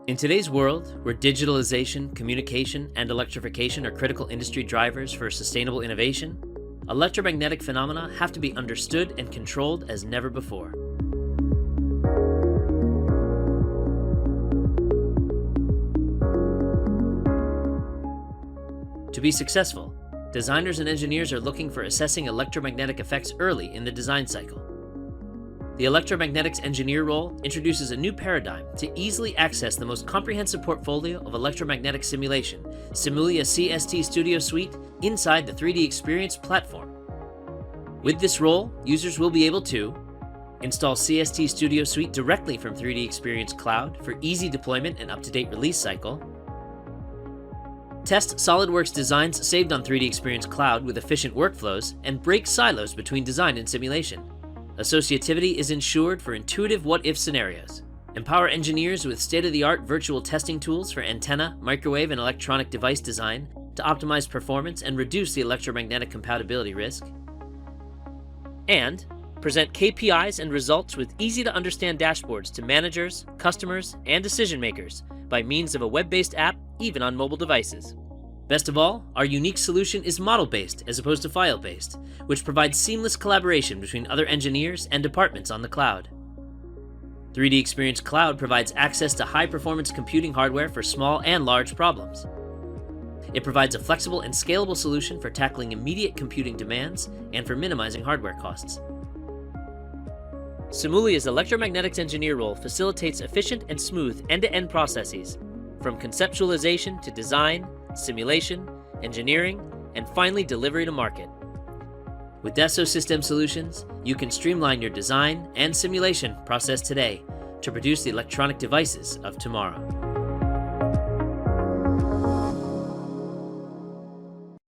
In today's world, where digitalization, communication, and electrification are critical industry drivers for sustainable innovation, electromagnetic phenomena have to be understood and controlled as never before. To be successful, designers and engineers are looking for assessing electromagnetic effects early in the design cycle. The Electromagnetics engineer role introduces a new paradigm to easily access the most comprehensive portfolio of electromagnetic simulation, Simulia CST Studio Suite, inside the 3DEXPERIENCE platform. With this role, users will be able to install CST Studio Suite directly from 3DEXPERIENCE Cloud for easy deployment and up-to-date release cycle, test SOLIDWORKS designs saved on 3DEXPERIENCE Cloud with efficient workflows, and break silos between design and simulation. Associativity is ensured for intuitive what-if scenarios. Empower engineers with state-of-the-art virtual testing tools for antenna, microwave, and electronic device design to optimize performance and reduce the electromagnetic compatibility risk. And present KPIs and results with easy-to-understand dashboards to managers, customers, and decision-makers by means of a web-based app, even on mobile devices. Best of all, our unique solution is model-based as opposed to file-based, which provides seamless collaboration between other engineers and departments on the cloud. 3DEXPERIENCE Cloud provides access to high-performance computing hardware for small and large problems. It provides a flexible and scalable solution for tackling immediate computing demands and for minimizing hardware costs. Simulia's electromagnetics engineer role facilitates efficient and smooth end-to-end processes, from conceptualization to design, simulation, engineering, and finally delivery to market. With Dassault System Solutions, you can streamline your design and simulation process today to produce the electronic devices of tomorrow.